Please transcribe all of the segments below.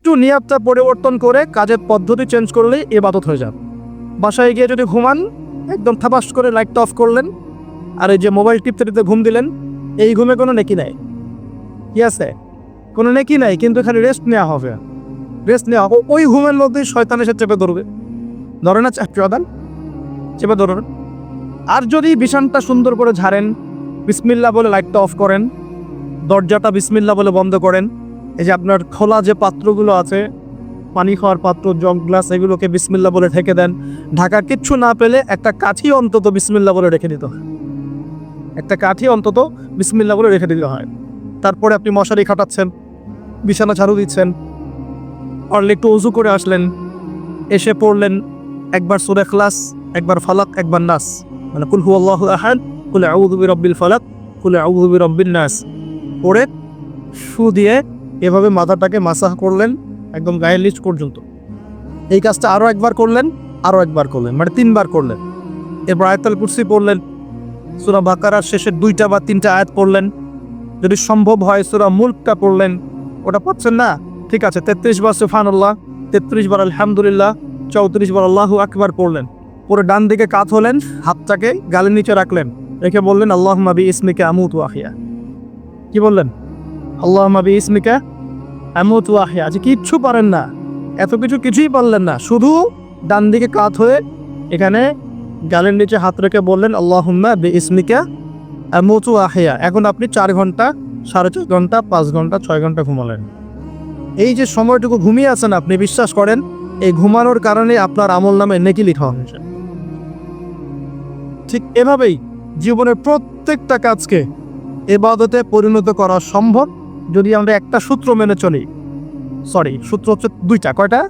একটু নিয়তটা পরিবর্তন করে কাজের পদ্ধতি চেঞ্জ করলেই ইবাদত হয়ে যাবে। বাসায় গিয়ে যদি ঘুমান, একদম থাপাস করে লাইটটা অফ করলেন, আর এই যে মোবাইল টিপতে টিপতে ঘুম দিলেন, এই ঘুমে কোনো নেকি নাই। কি আছে? কোনো নেকি নাই, কিন্তু খালি রেস্ট নেওয়া হবে। রেস্ট নেওয়া হবে, ওই ঘুমের মধ্যেই শয়তান এসে চেপে ধরবে। ধরে না প্রধান, চেপে ধরুন। আর যদি বিছানটা সুন্দর করে ঝাড়েন, বিসমিল্লাহ বলে লাইটটা অফ করেন, দরজাটা বিসমিল্লাহ বলে বন্ধ করেন, এই যে আপনার খোলা যে পাত্রগুলো আছে, পানি খাওয়ার পাত্র, জগ, গ্লাস, এগুলোকে বিসমিল্লাহ বলে ঢেকে দেন। ঢাকা কিচ্ছু না পেলে একটা কাঠি অন্তত বিসমিল্লাহ বলে রেখে দিতে হয়। একটা কাঠি অন্তত বিসমিল্লাহ বলে রেখে দিতে হয়। তারপরে আপনি মশারি খাটাচ্ছেন, বিছানা ঝাড়ু দিচ্ছেন, পারলে একটু উজু করে আসলেন, এসে পড়লেন একবার সূরা ইখলাস, একবার ফালাক, একবার নাস, মানে কুল হুয়াল্লাহু আহাদ, কুল আউযু বিরাব্বিল ফালাক, কুল আউযু বিরাব্বিন নাস পড়ে শু দিয়ে এভাবে মাথাটাকে মাসাহ করলেন একদম গায়ের নিচ পর্যন্ত। এই কাজটা আরও একবার করলেন, আরও একবার করলেন, মানে 3 বার করলেন। এরপর আয়াতুল কুরসি পড়লেন, সূরা বাকারার শেষের 2টা বা 3টা আয়াত পড়লেন, যদি সম্ভব হয় সূরা মুলকটা পড়লেন। ওটা পড়ছেন না, ঠিক আছে, 33 বার সুবহানাল্লাহ, 33 বার আলহামদুলিল্লাহ, 34 বার আল্লাহু আকবার পড়লেন। পরে ডান দিকে কাত হলেন, হাতটাকে গালের নিচে রাখলেন, রেখে বললেন আল্লাহুম্মা বিইসমিকা আমুতু ওয়া আহইয়া। কি বললেন? আল্লাহুম্মা বিইসমিকা আমুতু ওয়া আহইয়া। আজ কিচ্ছু পারেন না, এত কিছুই পারলেন না, শুধু ডান দিকে কাত হয়ে এখানে গালের নিচে হাত রেখে বললেন আল্লাহুম্মা বিইসমিকা আমুতু ওয়া আহইয়া। এখন আপনি 4 ঘন্টা, 4.5 ঘন্টা, 5 ঘন্টা, 6 ঘন্টা ঘুমালেন। এই যে সময়টুকু ঘুমিয়ে আছেন, আপনি বিশ্বাস করেন এই ঘুমানোর কারণে আপনার আমল নামে নেকি লিখা হয়েছে। ঠিক এভাবেই জীবনের প্রত্যেকটা কাজকে ইবাদতে পরিণত করা সম্ভব যদি আমরা একটা সূত্র মেনে চলি। সূত্র হচ্ছে 2টা। কয়টা?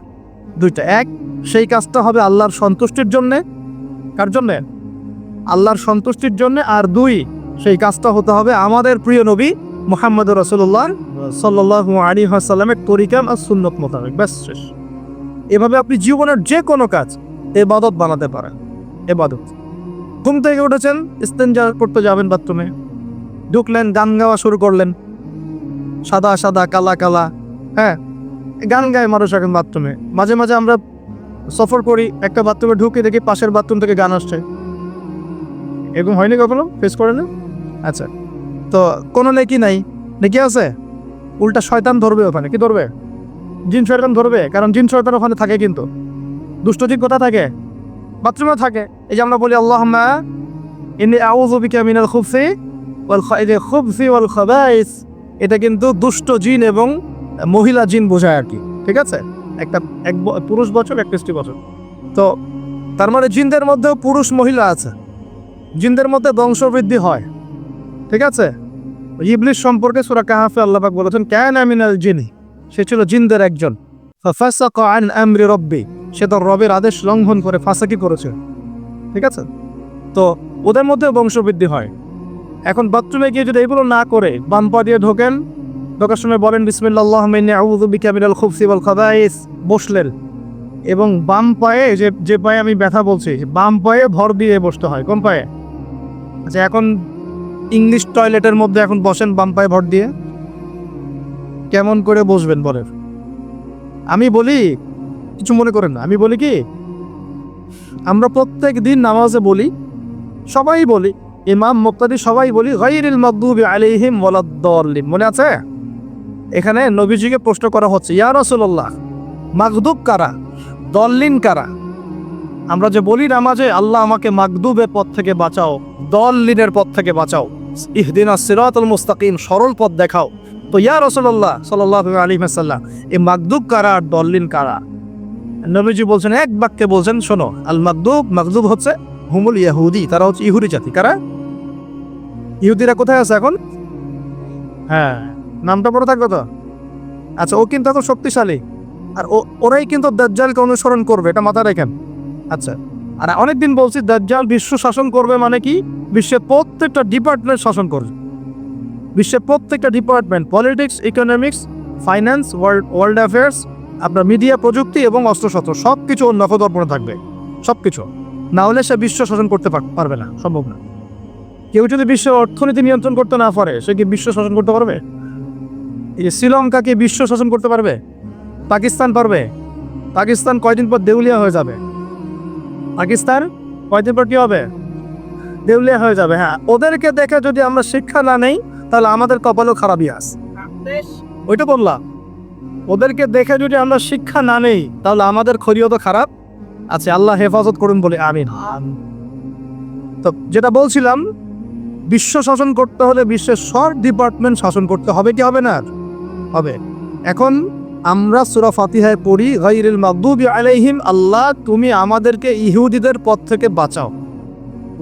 2টা। 1, সেই কাজটা হবে আল্লাহর সন্তুষ্টির জন্যে। কার জন্যে? আল্লাহর সন্তুষ্টির জন্যে। আর 2, সেই কাজটা হতে হবে আমাদের প্রিয় নবী মুহাম্মদুর রাসূলুল্লাহ সাল্লাল্লাহু আলাইহি ওয়াসাল্লামের তরিকা আর সুন্নত মোতাবেক। ব্যাস, শেষ। এভাবে আপনি জীবনের যে কোনো কাজ ইবাদত বানাতে পারেন। ইবাদত। ঘুম থেকে উঠেছেন, ইস্তেঞ্জা করতে যাবেন বাথরুমে, ঢুকলেন, গান গাওয়া শুরু করলেন, সাদা সাদা কালা কালা, হ্যাঁ, গান গায় মানুষ এখন বাথরুমে। মাঝে মাঝে আমরা সফর করি, একটা বাথরুমে ঢুকে দেখি পাশের বাথরুম থেকে গান আসছে। এরকম হয়নি কখনো? ফেস করে না? আচ্ছা, তো কোনো নেকি নাই, নেকি আছে? উল্টা শয়তান ধরবে ওখানে। কি ধরবে? জিন শয়তান ধরবে, কারণ জিন শয়তান ওখানে থাকে। কিন্তু দুষ্ট জিন কোথা থাকে? বাথরুমে থাকে। এই যে আমরা বলি আল্লাহুম্মা ইন্নী আউযু বিকা মিনাল খুবসি ওয়াল খাবাইস, এটা কিন্তু দুষ্ট জিন এবং মহিলা জিন বোঝায় আর কি। ঠিক আছে, এক পুরুষ বচন, এক স্ত্রী বচন। তো তার মানে জিনদের মধ্যেও পুরুষ মহিলা আছে, জিনদের মধ্যে বংশবৃদ্ধি হয়। ঠিক আছে, ইবলিস সম্পর্কে সূরা কাহফে আল্লাহ পাক বলেছেন কানা মিনাল জিনি, সে ছিল জিনদের একজন। ফাসাকা আন আমরি রব্বি, সে তার রবের আদেশ লঙ্ঘন করে ফাসাকি করেছে। ঠিক আছে, তো ওদের মধ্যে বংশবৃদ্ধি হয়। এখন বাথরুমে গিয়ে যদি এগুলো না করে বাম পা দিয়ে ঢোকেন, ঢোকার সময় বলেন বিসমিল্লাহ আল্লাহুম্মা ইন্নী আউযু বিকা মিনাল খুবসি ওয়াল খাবাইস, বসলেন, এবং বাম পায়ে যে পায়ে আমি ব্যথা বলছি, বাম পায়ে ভর দিয়ে বসতে হয়। কোন পায়ে? আচ্ছা, এখন ইংলিশ টয়লেটের মধ্যে এখন বসেন বাম পায়ে ভর দিয়ে, কেমন করে বসবেন বলেন? আমি বলি, কিছু মনে করেন না, আমি বলি কি, আমরা প্রত্যেক দিন নামাজে বলি, সবাই বলি, ইমাম মুক্তাদি সবাই বলি গায়রিল মাগদুবি আলাইহিম ওয়ালাদ-দাল্লিন। মনে আছে? এখানে নবীজিকে প্রশ্ন করা হচ্ছে, ইয়া রাসূলুল্লাহ, মাগদুব কারা, দল্লিন কারা? আমরা যে বলি নামাজে আল্লাহ আমাকে মাগদুবের পথ থেকে বাঁচাও, দল্লিনের পথ থেকে বাঁচাও, ইহদিনাস সিরাতাল মুস্তাকিম, সরল পথ দেখাও। তো ইয়া রাসূলুল্লাহ সাল্লাল্লাহু আলাইহি ওয়াসাল্লাম, এই মাগদুব কারা আর দল্লিন কারা? নবীজি বলছেন, এক বাক্যে বলছেন, শোনো, আল মাগদুব হচ্ছে হুমুল ইহুদি, তারা হচ্ছে ইহুদি জাতি। কারা? ইহুদিরা কোথায় আছে এখন? হ্যাঁ, নামটা পড়ে থাকবে তো। আচ্ছা, ও কিন্তু এখন শক্তিশালী, আর ওরাই কিন্তু দাজ্জালকে অনুসরণ করবে, এটা মাথায় রাখেন। আচ্ছা, আর অনেকদিন বলছি দাজ্জাল বিশ্ব শাসন করবে, মানে কি, বিশ্বের প্রত্যেকটা ডিপার্টমেন্ট শাসন করবে। বিশ্বের প্রত্যেকটা department, politics, economics, finance, world affairs, আপনার মিডিয়া, প্রযুক্তি এবং অস্ত্রশস্ত্র, সব কিছু ওর নখদর্পণে থাকবে। সব কিছু না হলে সে বিশ্ব শাসন করতে পারবে না, সম্ভব না। কেউ যদি বিশ্বের অর্থনীতি নিয়ন্ত্রণ করতে না পারে, সে কি বিশ্ব শাসন করতে পারবে? এই যে শ্রীলঙ্কা কি বিশ্ব শাসন করতে পারবে? পাকিস্তান পারবে? পাকিস্তান কয়দিন পর দেউলিয়া হয়ে যাবে। পাকিস্তান কয়দিন পর কি হবে? দেউলিয়া হয়ে যাবে। হ্যাঁ, ওদেরকে দেখে যদি আমরা শিক্ষা না নেই তাহলে আমাদের কপালও খারাপই আছে। ওইটা বললাম, ওদেরকে দেখে যদি আমরা শিক্ষা না নেই তাহলে আমাদের খরিও তো খারাপ আছে। আল্লাহ হেফাজত করুন বলে আমিন। তো যেটা বলছিলাম, বিশ্ব শাসন করতে হলে বিশ্বের সব ডিপার্টমেন্ট শাসন করতে হবে কি হবে না? হবে। এখন আমরা সূরা ফাতিহায় পড়ি গায়রিল মাগদুবি আলাইহিম, আল্লাহ তুমি আমাদেরকে ইহুদিদের পথ থেকে বাঁচাও।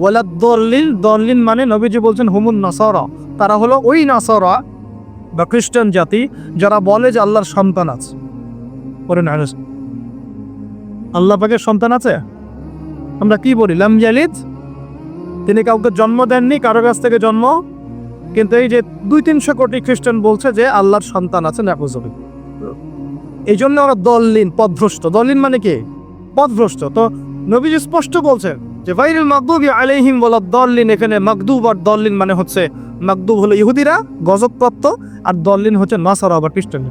ওয়ালাদ দল্লিন, দল্লিন মানে নবীজি বলছেন হুমুন নাসারা, তারা হলো ওই নাসারা বা খ্রিস্টান জাতি যারা বলে যে আল্লাহর সন্তান আছে। পড়েন আল্লাহ পাকের সন্তান আছে? আমরা কি বলি? লাম ইয়ালিদ, তিনি কাউকে জন্ম দেননি, কারো কাছ থেকে জন্ম। কিন্তু এই যে 200-300 কোটি খ্রিস্টান বলছে যে আল্লাহর সন্তান আছে, নাউযুবিল্লাহ। এই জন্য ওরা দল্লিন, পথভ্রষ্ট। দল্লিন মানে কি? পথভ্রষ্ট। তো নবীজি স্পষ্ট বলছেন যে গায়রিল মাগদুবি আলাইহিম ওয়ালাদ দল্লিন, এখানে মাগদুব আর দল্লিন মানে হচ্ছে, মাগদুব হলো ইহুদিরা গজবপ্রাপ্ত, আর দল্লিন হচ্ছে নাসারা বা খ্রিস্টান।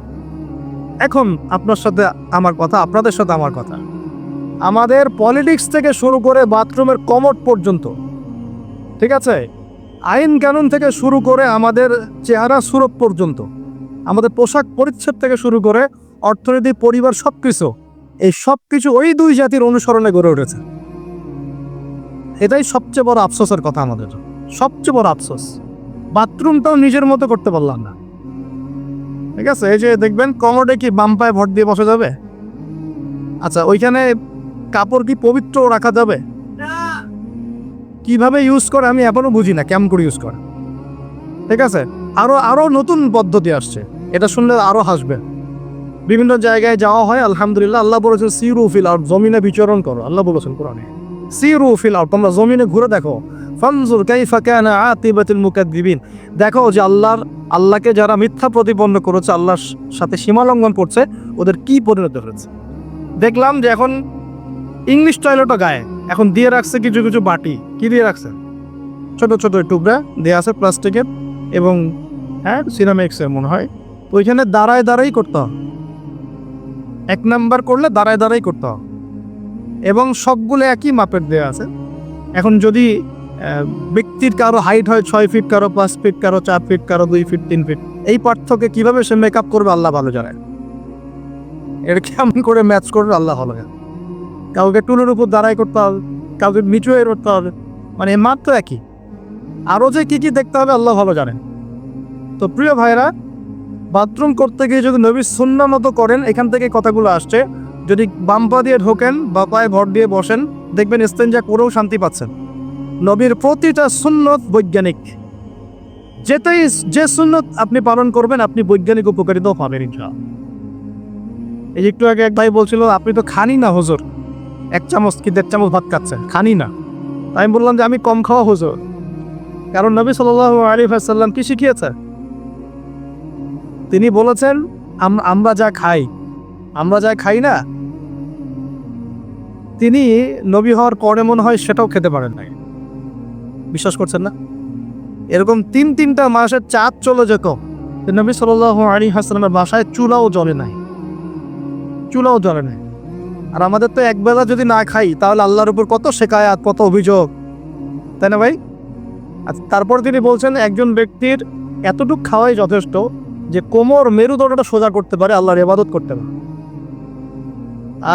এখন আপনার সাথে আমার কথা, আপনাদের সাথে আমার কথা, আমাদের পলিটিক্স থেকে শুরু করে বাথরুমের কমোড পর্যন্ত, ঠিক আছে, আইন কানুন থেকে শুরু করে আমাদের চেহারা সুরত পর্যন্ত, আমাদের পোশাক পরিচ্ছদ থেকে শুরু করে অর্থনীতি, পরিবার, সবকিছু, এই সবকিছু ওই দুই জাতির অনুসরণে গড়ে উঠেছে। এটাই সবচেয়ে বড় আফসোসের কথা আমাদের, সবচেয়ে বড় আফসোস। বাথরুমটাও নিজের মতো করতে পারলাম না, ঠিক আছে। এই যে দেখবেন কমোডে কি বাম পায়ে ভর দিয়ে বসা যাবে? আচ্ছা, ওইখানে কাপড় কি পবিত্র রাখা যাবে? কিভাবে ইউজ করে আমি এখনো বুঝি না, কেমন করে ইউজ করে, ঠিক আছে। আরো নতুন পদ্ধতি আসছে, এটা শুনলে আরো হাসবে। বিভিন্ন জায়গায় যাওয়া হয়, আলহামদুলিল্লাহ। আল্লাহ বলেছেন সিরু ফিল আরদ, জমিনে বিচরণ করো। আল্লাহ বলেছেন কোরআনে সিরু ফিল আরদ, তোমরা জমিনে ঘুরে দেখো। ফানজুর কাইফা কানা আতিবাতুল মুকাদ্দিবিন, দেখো যে আল্লাহকে যারা মিথ্যা প্রতিপন্ন করেছে, আল্লাহর সাথে সীমা লঙ্ঘন করছে, ওদের কি পরিণত হয়েছে। দেখলাম যে এখন ইংলিশ টয়লেটও গায়ে এখন দিয়ে রাখছে কিছু কিছু বাটি। কি দিয়ে রাখছে? ছোট ছোট টুকরা দেওয়া আছে প্লাস্টিকের, এবং হ্যাঁ সিরামিক্সের মনে হয়। ওইখানে দাঁড়ায় দাঁড়াই করতে হবে। 1 নাম্বার করলে দাঁড়ায় দাঁড়াই করতে হবে, এবং সবগুলো একই মাপের দেওয়া আছে। এখন যদি ব্যক্তির কারো হাইট হয় 6 ফিট, কারো 5 ফিট, কারো 4 ফিট, কারো 2 ফিট, 3 ফিট, এই পার্থক্যে কিভাবে সে মেকআপ করবে আল্লাহ ভালো জানে। এটা কেমন করে ম্যাচ করবে আল্লাহ ভালো জানে। কাউকে টুলের উপর দাঁড়াই করতে হবে, কাউকে নিচু হয়ে করতে হবে, মানে মাপ তো একই। আরও যে কি কি দেখতে হবে আল্লাহ ভালো জানেন। তো প্রিয় ভাইরা, বাথরুম করতে গিয়ে যদি নবী সুন্নাহ মতো করেন, এখান থেকে কথাগুলো আসছে। যদি বাম পা দিয়ে ঢোকেন বা পায়ে ভর দিয়ে বসেন, দেখবেন ইস্তেঞ্জা করেও শান্তি পাচ্ছেন। নবীর প্রতিটা সুন্নত বৈজ্ঞানিক, যে সুন্নত আপনি পালন করবেন আপনি বৈজ্ঞানিক উপকারিতাও পাবেন ইনশাআল্লাহ। এই একটু আগে এক ভাই বলছিল আপনি তো খানি না হুজুর, 1 চামচ কি 1.5 চামচ ভাত খাচ্ছেন, খানি না। আমি বললাম যে আমি কম খাওয়া হুজুর, কারণ নবী সাল্লাল্লাহু আলাইহি ওয়াসাল্লাম কি শিখিয়েছে? তিনি বলেছেন আমরা যা খাই না, তিনি নবী হওয়ার পরে মনে হয় সেটাও খেতে পারেন নাই। বিশ্বাস করছেন না? এরকম 3-3টা মাসের চাঁদ চলে যেত, নবী সাল্লাল্লাহু আলাইহি ওয়াসাল্লামের বাসায় চুলাও জ্বলে নাই। আর আমাদের তো একবেলা যদি না খাই তাহলে আল্লাহর উপর কত শেকায়াত, কত অভিযোগ, তাই না ভাই? আচ্ছা, তারপর তিনি বলছেন একজন ব্যক্তির এতটুকু খাওয়াই যথেষ্ট যে কোমর মেরুদণ্ডটা সোজা করতে পারে, আল্লাহর ইবাদত করতে পারে।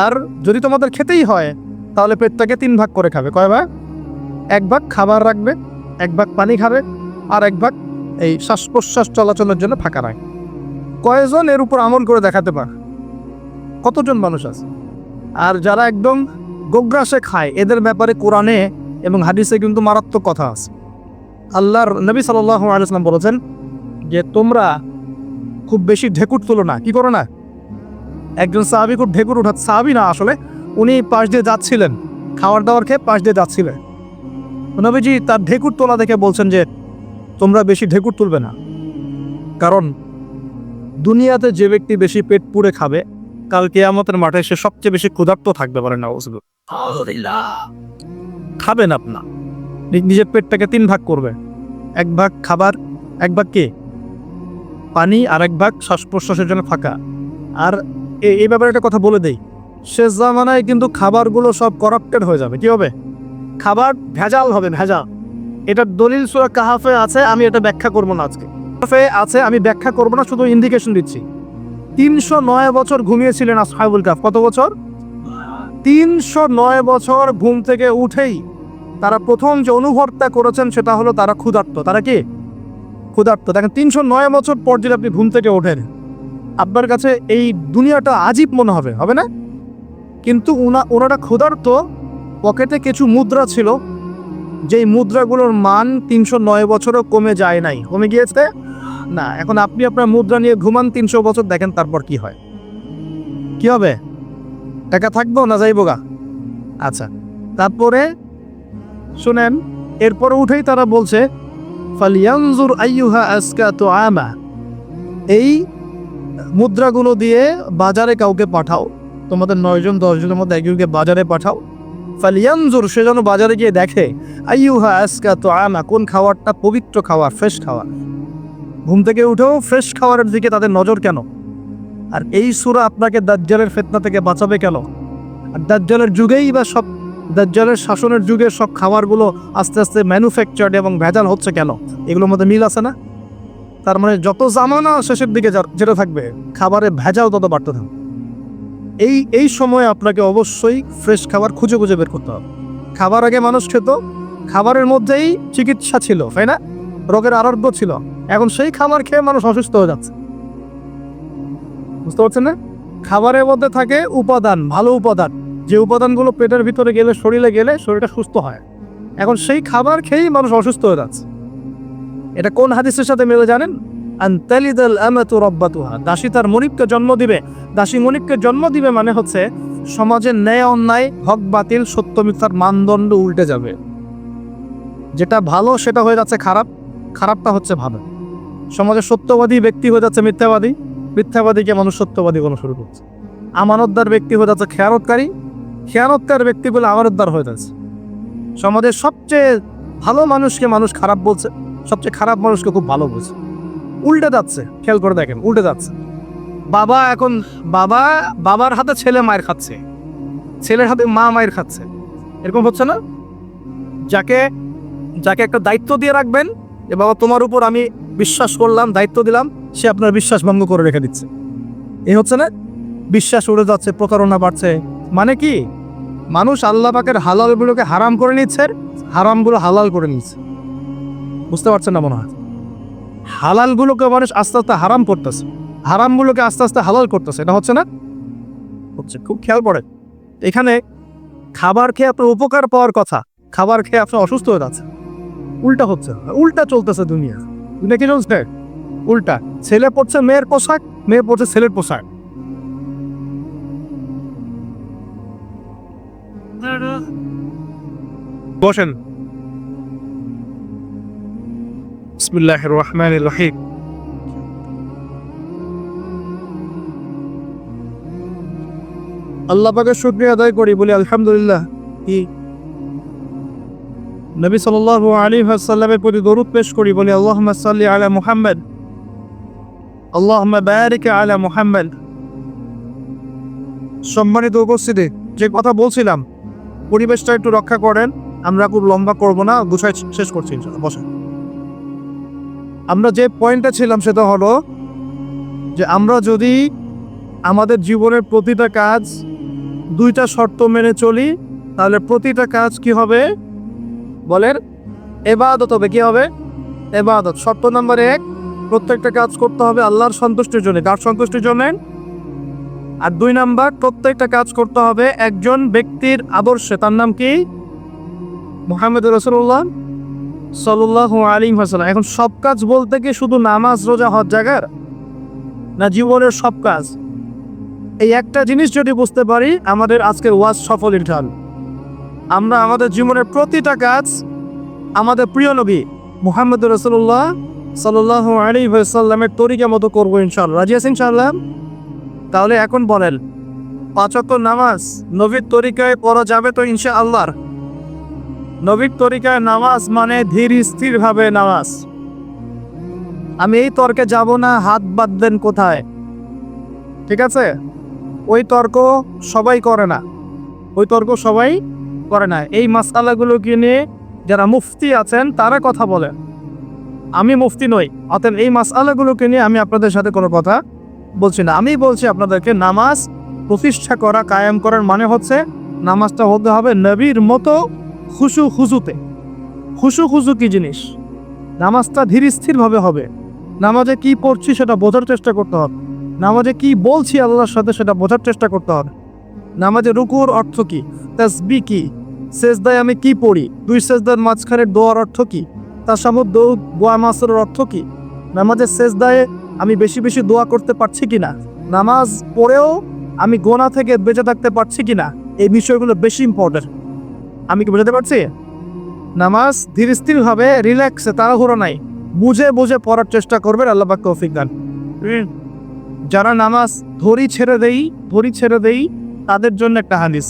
আর যদি তোমাদের খেতেই হয় তাহলে পেটটাকে 3 ভাগ করে খাবে। কয় ভাগ? 1 ভাগ খাবার রাখবে, 1 ভাগ পানি খাবে, আর 1 ভাগ এই শ্বাস প্রশ্বাস চলাচলের জন্য ফাঁকা রাখবে। কয়জন এর উপর আমল করে দেখাতে পারে? কতজন মানুষ আছে? আর যারা একদম গোগ্রাসে খায়, এদের ব্যাপারে কোরআনে এবং হাদিসে কিন্তু মারাত্মক কথা আছে। আল্লাহর নবী সাল্লাল্লাহু আলাইহি ওয়াসাল্লাম বলেছেন যে তোমরা খুব বেশি ঢেকুর তুলো না। কি করো না? একজন সাহাবী খুব ঢেকুর উঠাত, সাহাবী না আসলে, উনি পাশ দিয়ে যাচ্ছিলেন, খাবার দাবার খেয়ে পাশ দিয়ে যাচ্ছিলেন। নবীজি তার ঢেকুর তোলা দেখে বলছেন যে তোমরা বেশি ঢেকুর তুলবে না, কারণ দুনিয়াতে যে ব্যক্তি বেশি পেট পুড়ে খাবে, কাল কিয়ামতের মাঠে সে সবচেয়ে বেশি ক্ষুধার্ত থাকবে পারে না। খাবেন আপনা, নিজের পেটটাকে 3 ভাগ করবে, 1 ভাগ খাবার, 1 ভাগ কি পানি, আর 1 ভাগ শ্বাস প্রশ্বাসের জন্য ফাঁকা। আর এই ব্যাপারে একটা কথা বলে দেই, শেষ জামানায় কিন্তু খাবারগুলো সব করাপ্টেড হয়ে যাবে। কি হবে? খাবার ভেজাল হবে, ভেজাল। এটার দলিল সূরা কাহাফে আছে, আমি এটা ব্যাখ্যা করব না আজকে। কাহাফে আছে, আমি ব্যাখ্যা করব না, শুধু ইন্ডিকেশন দিচ্ছি। 309 বছর ঘুমিয়েছিলেন আসহাবুল কাহফ। কত বছর? 309 বছর ঘুম থেকে উঠেই তারা প্রথম যে অনুভবটা করেছেন সেটা হলো তারা ক্ষুধার্ত। তারা কি ক্ষুধার্ত? দেখেন 309 বছর পর যদি আপনি ঘুম থেকে ওঠেন, আপনার কাছে এই দুনিয়াটা আজীব মনে হবে, হবে না? কিন্তু ওনারা ক্ষুধার্ত, পকেটে কিছু মুদ্রা ছিল, যেই মুদ্রাগুলোর মান 309 বছরও কমে যায় নাই। কমে গিয়েছে না। এখন আপনি আপনার মুদ্রা নিয়ে ঘুমান 300 বছর, দেখেন তারপর কি হয়। কি হবে? টাকা থাকবো না যাইবো গা? আচ্ছা, তারপরে শুনেন, এরপরে উঠেই তারা বলছে ফালিয়ানজুর আইয়ুহা আজকা তুআমা, এই মুদ্রাগুলো দিয়ে বাজারে কাউকে পাঠাও, তোমাদের 9 জন 10 জনের মধ্যে একজনকে বাজারে পাঠাও। ফালিয়ানজুর, সে যেন বাজারে গিয়ে দেখে আইয়ুহা আজকা তুআমা, কোন খাবারটা পবিত্র খাবার, ফ্রেশ খাবার। ঘুম থেকে উঠেও ফ্রেশ খাবারের দিকে তাদের নজর কেন? আর এই সূরা আপনাকে দাজ্জালের ফিতনা থেকে বাঁচাবে কেন? আর দাজ্জালের যুগেই বা সব, দাজ্জালের শাসনের যুগে সব খাবারগুলো আস্তে আস্তে ম্যানুফ্যাকচার্ড এবং ভেজাল হচ্ছে কেন? এগুলোর মধ্যে মিল আছে না? তার মানে যত জামানা শেষের দিকে যেটা থাকবে, খাবারে ভেজাল তত বাড়তে থাকবে। এই সময় আপনাকে অবশ্যই ফ্রেশ খাবার খুঁজে খুঁজে বের করতে হবে। খাবার আগে মানুষ খেত, খাবারের মধ্যেই চিকিৎসা ছিল, তাই না? রোগের আরোগ্য ছিল। এখন সেই খাবার খেয়ে মানুষ অসুস্থ হয়ে যাচ্ছে। বুঝতে পারছেন না? খাবারের মধ্যে থাকে উপাদান, ভালো উপাদান, যে উপাদানগুলো পেটের ভিতরে গেলে, শরীরে গেলে শরীরটা সুস্থ হয়। এখন সেই খাবার খেয়েই মানুষ অসুস্থ হয়ে যাচ্ছে। এটা কোন হাদিসের সাথে মিলে জানেন? আনতালিদাল আমাতু রাব্বাতুহা, দাসী তার মনিবকে জন্ম দিবে। দাসী মনিবকে জন্ম দিবে মানে হচ্ছে সমাজের ন্যায় অন্যায়, হক বাতিল, সত্য মিথ্যার মানদণ্ড উল্টে যাবে। যেটা ভালো সেটা হয়ে যাচ্ছে খারাপ, খারাপটা হচ্ছে ভালো। সমাজের সত্যবাদী ব্যক্তি হয়ে যাচ্ছে মিথ্যাবাদী, মিথ্যাবাদীকে মানুষ সত্যবাদী বলা শুরু করছে। আমানতদার ব্যক্তি হয়ে যাচ্ছে খেয়ানতকারী, খেয়ানতকার ব্যক্তিগুলো আমানতদার হয়ে যাচ্ছে। সমাজের সবচেয়ে ভালো মানুষকে মানুষ খারাপ বলছে, সবচেয়ে খারাপ মানুষকে খুব ভালো বলছে। উল্টে যাচ্ছে, খেয়াল করে দেখেন, উল্টে যাচ্ছে। বাবা এখন বাবার হাতে ছেলে মায়ের খাচ্ছে, ছেলের হাতে মা মায়ের খাচ্ছে। এরকম হচ্ছে না? যাকে একটা দায়িত্ব দিয়ে রাখবেন, যে বাবা তোমার উপর আমি বিশ্বাস করলাম, দায়িত্ব দিলাম, সে আপনার বিশ্বাস ভঙ্গ করে রেখে দিচ্ছে। এই হচ্ছে না? বিশ্বাস উড়ে যাচ্ছে, প্রতারণা বাড়ছে। মানে কি? মানুষ আল্লাহ পাকের হালালগুলোকে হারাম করে নিচ্ছে, হারামগুলো হালাল করে নিচ্ছে। বুঝতে পারছেন না মনে হয়? হালালগুলোকে মানুষ আস্তে আস্তে হারাম করতেছে, হারামগুলোকে আস্তে আস্তে হালাল করতেছে। এটা হচ্ছে না? হচ্ছে। খুব খেয়াল করে, এখানে খাবার খেয়ে আপনার উপকার পাওয়ার কথা, খাবার খেয়ে আপনি অসুস্থ হয়ে যাচ্ছে। উল্টা হচ্ছে, উল্টা চলতেছে দুনিয়া। দুনিয়া কি চলছে? উল্টা। ছেলে পড়ছে মেয়ের পোশাক, মেয়ে পড়ছে ছেলের পোশাক। বসেন। বিসমিল্লাহির রহমানির রহিম। আল্লাহ পাকের শুকরিয়া আদায় করি, বলি আলহামদুলিল্লাহ। কি নবী সাল্লাল্লাহু আলাইহি ওয়াসাল্লামের প্রতি দরুদ পেশ করি, বলি আল্লাহুম্মা সাল্লি আলা মুহাম্মদ, আল্লাহুম্মা বারিক আলা মুহাম্মদ। সম্মানিত উপস্থিতি, যে কথা বলছিলাম, পরিবেশটা একটু রক্ষা করেন। আমরা খুব লম্বা করব না, গুছাই শেষ করছি ইনশাআল্লাহ। বসেন। আমরা যে পয়েন্টে ছিলাম সেটা হলো যে আমরা যদি আমাদের জীবনের প্রতিটা কাজ দুইটা শর্ত মেনে চলি, তাহলে প্রতিটা কাজ কি হবে বলেন? ইবাদত হবে। কি হবে? ইবাদত। শর্ত নাম্বার 1, প্রত্যেকটা কাজ করতে হবে আল্লাহর সন্তুষ্টির জন্য। কার সন্তুষ্টির জন্য? আর 2 নাম্বার, প্রত্যেকটা কাজ করতে হবে একজন ব্যক্তির আদর্শে। তার নাম কি? মুহাম্মদ রাসূলুল্লাহ সাল্লাল্লাহু আলাইহি ওয়াসাল্লাম। এখন সব কাজ বলতে কি শুধু নামাজ, রোজা, হজ জাগার না? জীবনের সব কাজ। এই একটা জিনিস যদি বুঝতে পারি, আমাদের আজকের ওয়াজ সফল ইনশাআল্লাহ। আমরা আমাদের জীবনের প্রতিটা কাজ আমাদের প্রিয় নবী মুহাম্মদ রাসূলুল্লাহ সাল্লাল্লাহু আলাইহি ওয়াসাল্লামের তরিকা মতো করবো ইনশাআল্লাহ। রাজি আছেন ইনশাআল্লাহ? তাহলে এখন বলেন, 5 ওয়াক্ত নামাজ নবীর তরিকায় পড়া যাবে তো ইনশাআল্লাহ? নবীর তরিকায় নামাজ মানে ধীর স্থির ভাবে নামাজ। আমি এই তর্কে যাব না হাত বাঁধবেন কোথায়, ঠিক আছে? ওই তর্ক সবাই করে না, ওই তর্ক সবাই করে না। এই মাসআলাগুলোকে নিয়ে যারা মুফতি আছেন তারা কথা বলেন, আমি মুফতি নই, অতএব এই মাসআলাগুলোকে নিয়ে আমি আপনাদের সাথে কোনো কথা বলছি না। আমি বলছি আপনাদেরকে নামাজ প্রতিষ্ঠা করা, কায়েম করার মানে হচ্ছে নামাজটা হতে হবে নবীর মতো খুশু খুজুতে। খুশু খুজু কি জিনিস? নামাজটা ধীর স্থিরভাবে হবে। নামাজে কি পড়ছি সেটা বোঝার চেষ্টা করতে হবে, নামাজে কি বলছি আল্লাহর সাথে সেটা বোঝার চেষ্টা করতে হবে। নামাজে রুকুর অর্থ কি, তাসবিহ কি, সেজদায় আমি কি পড়ি, দুই সেজদার মাঝখানে দোয়ার অর্থ কি, তাশাহুদ দোয়া মাসুরের অর্থ কি, নামাজের সেজদায় আমি বেশি বেশি দোয়া করতে পারছি কিনা, নামাজ পড়েও আমি গোনা থেকে বেঁচে থাকতে পারছি কিনা, এই বিষয়গুলো বেশি ইম্পর্টেন্ট। আমি কি বোঝাতে পারছি? নামাজ ধীর স্থিরভাবে, রিল্যাক্সে, তাড়াহুড়ো নাই, বুঝে বুঝে পড়ার চেষ্টা করবেন। আল্লাহ পাক তৌফিক দান। যারা নামাজ ধরি ছেড়ে দেই তাদের জন্য একটা হাদিস,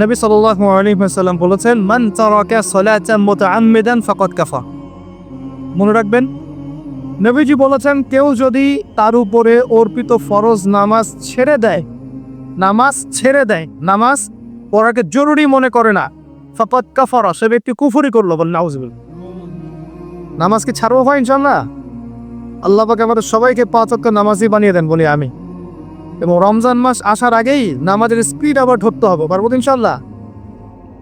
নবী সাল্লাল্লাহু আলাইহি ওয়াসাল্লাম বলেছেন, মান তারাকা সালাতান মুতাআম্মিদান ফাকাদ কাফা। মনে রাখবেন, নবীজি বলেছেন কেউ যদি তার উপরে অর্পিত ফরজ নামাজ ছেড়ে দেয়, নামাজ পড়াকে জরুরি মনে করে না, ফাকাদ কাফারা, সে ব্যক্তি কুফরি করলো। বল নাউযুবিল্লাহ। নামাজ কি ছাড়বো হয় ইনশাআল্লাহ? আল্লাহ পাক আমাদের সবাইকে 5 ওয়াক্ত নামাজি বানিয়ে দেন বলি আমি। এবং রমজান মাস আসার আগেই নামাজের স্পিড আবার ধরতে হবে, পারবো ইনশাআল্লাহ?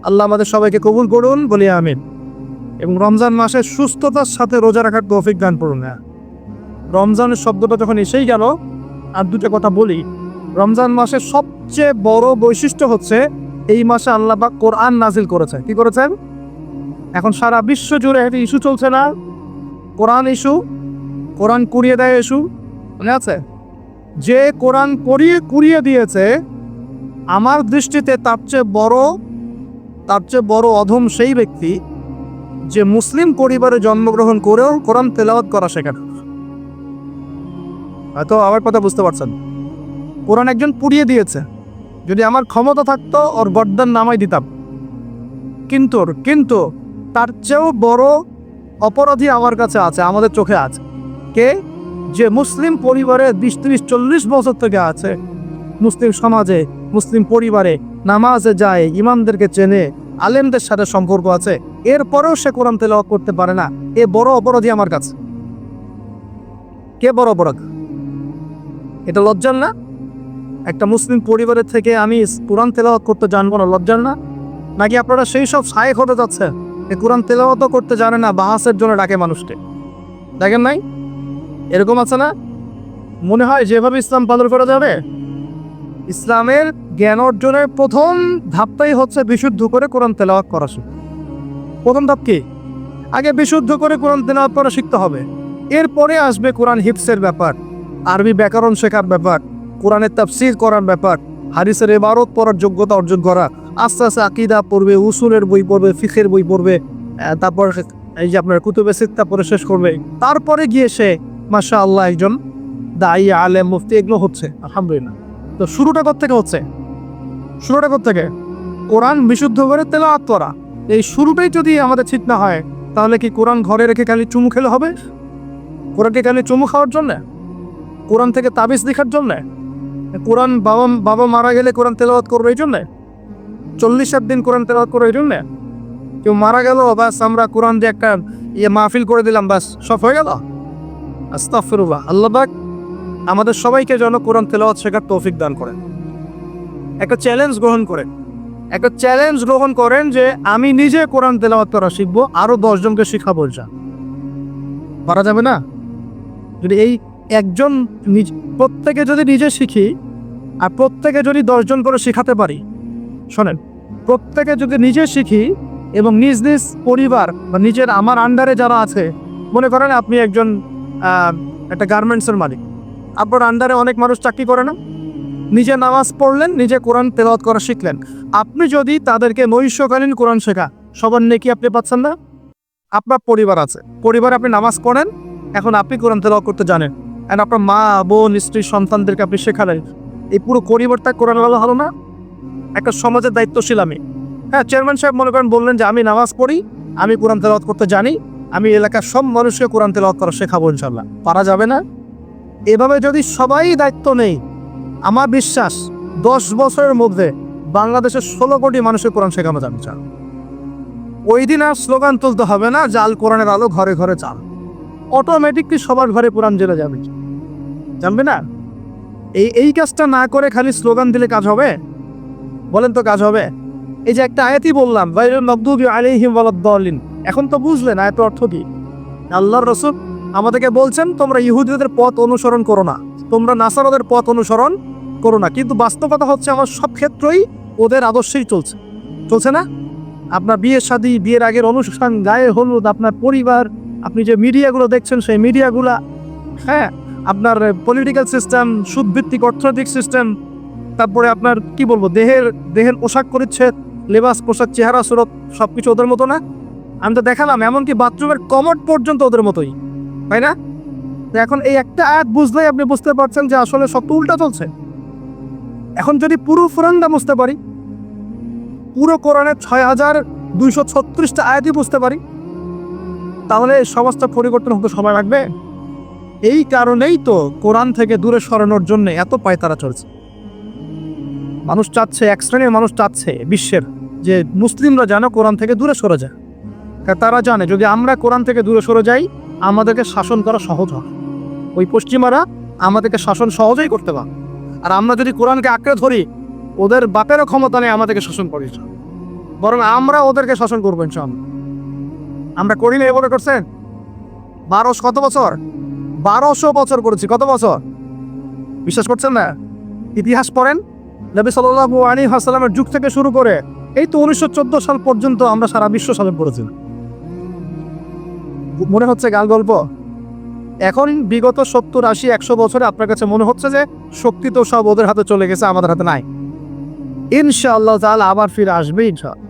আল্লাহ আমাদের সবাইকে কবুল করুন বলি আমিন। এবং রমজান মাসে সুস্থতার সাথে রোজা রাখার তৌফিক দান করুন। রমজানের শব্দটা যখন এসেই গেল, আর দুটো কথা বলি। রমজান মাসের সবচেয়ে বড় বৈশিষ্ট্য হচ্ছে এই মাসে আল্লাহ পাক কোরআন নাজিল করেছে। কি করেছেন? এখন সারা বিশ্ব জুড়ে একটা ইস্যু চলছে না, কোরআন ইস্যু, কোরআন কুড়িয়ে দেয় ইস্যু, মনে আছে? যে কোরআন কুড়িয়ে দিয়েছে, আমার দৃষ্টিতে তার চেয়ে বড় অধম সেই ব্যক্তি যে মুসলিম পরিবারে জন্মগ্রহণ করেও কোরআন তেলাওয়াত করা শেখেন। হয়তো আমার কথা বুঝতে পারছেন। কোরআন একজন পুড়িয়ে দিয়েছে, যদি আমার ক্ষমতা থাকতো ওর গর্দান নামাই দিতাম, কিন্তু তার চেয়েও বড় অপরাধী আমার কাছে আছে, আমাদের চোখে আছে। কে? যে মুসলিম পরিবারে 20-30-40 বছর থেকে আছে, মুসলিম সমাজে, মুসলিম পরিবারে নামাজে যায়, ইমামদেরকে চেনে, আলেমদের সাথে সম্পর্ক আছে, এরপরেও সে কোরআন তেলাওয়াত করতে পারে না। এ বড় অপরাধী আমার কাছে। কে বড় অপরাধ? এটা লজ্জার না? একটা মুসলিম পরিবারের থেকে আমি কোরআন তেলাওয়াত করতে জানবো না, লজ্জার না? নাকি আপনারা সেই সব শায়েখ হতে যাচ্ছে এ কোরআন তেলাওয়াতও করতে জানে না, বাহাসের জন্য ডাকে মানুষকে? দেখেন নাই এরকম আছে না? মনে হয় যেভাবে ইসলাম পালন করা যাবে। ইসলামের জ্ঞান অর্জনের প্রথম ধাপটাই হচ্ছে বিশুদ্ধ করে কোরআন তেলাওয়াত করা শিখা। প্রথম ধাপ কি? আগে বিশুদ্ধ করে কোরআন তেলাওয়াত করা শিখতে হবে, এরপরে আসবে কোরআন হিফজের ব্যাপার, আরবি ব্যাকরণ শেখার ব্যাপার, কোরআনের তাফসীর করার ব্যাপার, হাদিসের ইবারত পড়ার যোগ্যতা অর্জন করা, আস্তে আস্তে আকীদা পড়বে, উসুলের বই পড়বে, ফিকহের বই পড়বে, তারপর এই যে আপনার কুতুবে সিত্তা পড়ে শেষ করবে, তারপরে গিয়ে সে মাশাআল্লাহ একজন দায়ী, আলেম, মুফতি এগুলো হচ্ছে। আলহামদুলিল্লাহ। তো শুরুটা কোত্থেকে হচ্ছে? কোরআন বিশুদ্ধ করে তেলাওয়াত করা। এই শুরুটাই যদি আমাদের ঠিক না হয়, তাহলে কি কোরআন ঘরে রেখে খালি চুমু খেলে হবে? কোরআনকে খালি চুমু খাওয়ার জন্যে? কোরআন থেকে তাবিজ লেখার জন্যে? কোরআন বাবা মারা গেলে কোরআন তেলাওয়াত করবে এই জন্যে? 40 দিন কোরআন তেলাওয়াত করবে এই জন্যে? কেউ মারা গেল, ব্যাস আমরা কোরআন দিয়ে একটা মাহফিল করে দিলাম, ব্যাস সব হয়ে গেল? আস্তাগফিরুল্লাহ। আল্লাহ পাক আমাদের সবাইকে যেন কোরআন তেলাওয়াত শেখার তৌফিক দান করেন। একটা চ্যালেঞ্জ গ্রহণ করেন যে আমি নিজে কোরআন তেলাওয়াত করা শিখবো, আরো 10 জনকে শিখাবো। যা পারা যাবে না? যদি এই একজন প্রত্যেকে যদি নিজে শিখি, আর প্রত্যেকে যদি 10 জন করে শিখাতে পারি, শোনেন, প্রত্যেকে যদি নিজে শিখি এবং নিজ নিজ পরিবার বা নিজের আমার আন্ডারে যারা আছে, মনে করেন আপনি একজন একটা গার্মেন্টসের মালিক, আপনার আন্ডারে অনেক মানুষ চাকরি করে না, নিজে নামাজ পড়লেন, নিজে কোরআন তেলাওয়াত করা শিখলেন, আপনি যদি তাদেরকে নৈশকালীন কোরআন শেখা, সবার নেকি আপনি পাচ্ছেন না? আপনার পরিবার আছে, পরিবারে আপনি নামাজ পড়েন, এখন আপনি কোরআন তেলাওয়াত করতে জানেন, আর আপনার মা, বোন, স্ত্রী, সন্তানদেরকে আপনি শেখালেন, এই পুরো পরিবারটা কোরআন ওয়ালা হলো না? একটা সমাজের দায়িত্বশীল আমি। হ্যাঁ, চেয়ারম্যান সাহেব মনে করেন বললেন যে আমি নামাজ পড়ি, আমি কোরআন তেলাওয়াত করতে জানি, আমি এলাকার সব মানুষকে কোরআন তেলাওয়াত করা শেখাবো ইনশাআল্লাহ। পারা যাবে না? এভাবে যদি সবাই দায়িত্ব নেই, আমার বিশ্বাস 10 বছরের মধ্যে বাংলাদেশের 16 কোটি মানুষের কোরআন শেখানো যাবে চান। ওই দিন আর স্লোগান তুলতে হবে না, জাল কোরআনের আলো ঘরে ঘরে চাল, অটোমেটিকলি সবার ঘরে কোরআন জ্বলে যাবে। জানবে না? এই কাজটা না করে খালি স্লোগান দিলে কাজ হবে? বলেন তো কাজ হবে? এই যে একটা আয়াতই বললাম, গায়রুল মাগদুবি আলাইহিম ওয়ালাদ-দাল্লিন, এখন তো বুঝলেন আয়াতের অর্থ কি? আল্লাহর রাসূল আমাদেরকে বলছেন তোমরা ইহুদিদের পথ অনুসরণ করো না, তোমরা নাসারাদের পথ অনুসরণ করো না। কিন্তু বাস্তবতা হচ্ছে আমার সব ক্ষেত্রেই ওদের আদর্শেই চলছে না? আপনার বিয়ে শাদী, বিয়ের আগের অনুষ্ঠান, গায়ে হলুদ, আপনার পরিবার, আপনি যে মিডিয়াগুলো দেখছেন সেই মিডিয়াগুলা, হ্যাঁ, আপনার পলিটিক্যাল সিস্টেম, সুদভিত্তিক অর্থনৈতিক সিস্টেম, তারপরে আপনার কি বলবো, দেহের পোশাক পরিচ্ছেদ, লেবাস পোশাক, চেহারা সুরত, সবকিছু ওদের মতো না? আমি তো দেখালাম এমনকি বাথরুমের কমোড পর্যন্ত ওদের মতোই, তাই না? তো এখন এই একটা আয়াত বুঝলেই আপনি বুঝতে পারছেন যে আসলে সব তো উল্টা চলছে। এখন যদি পুরো কোরআনটা বুঝতে পারি, পুরো কোরআনের 6236টা আয়াতই বুঝতে পারি, তাহলে এই সমাজটা পরিবর্তন হতে সময় লাগবে। এই কারণেই তো কোরআন থেকে দূরে সরানোর জন্য এত পায়তারা চলছে। মানুষ চাচ্ছে, এক শ্রেণীর মানুষ চাচ্ছে বিশ্বের যে মুসলিমরা যেন কোরআন থেকে দূরে সরে যায়। তারা জানে যদি আমরা কোরআন থেকে দূরে সরে যাই আমাদেরকে শাসন করা সহজ হয়। ওই পশ্চিমারা আমাদেরকে শাসন সহজেই করতে পারে, আর আমরা যদি কোরআনকে আঁকড়ে ধরি ওদের বাপেরও ক্ষমতা নেই আমাদেরকে শাসন করি, বরং আমরা ওদেরকে শাসন করবো ইনশাআল্লাহ। আমরা করি না, এবারে করছেন 1200 কত বছর, 1200 বছর করেছি। কত বছর? বিশ্বাস করছেন না? ইতিহাস পড়েন, নবী সাল্লাল্লাহু আলাইহি ওয়াসাল্লামের যুগ থেকে শুরু করে এই তো 1914 সাল পর্যন্ত আমরা সারা বিশ্ব শাসন করেছি। মনে হচ্ছে গাল গল্প। এখন বিগত 70, 80, 100 বছরে আপনার কাছে মনে হচ্ছে যে শক্তি তো সব ওদের হাতে চলে গেছে, আমাদের হাতে নাই। ইনশাআল্লাহ তাআলা আবার ফিরে আসবে ইনশাআল্লাহ।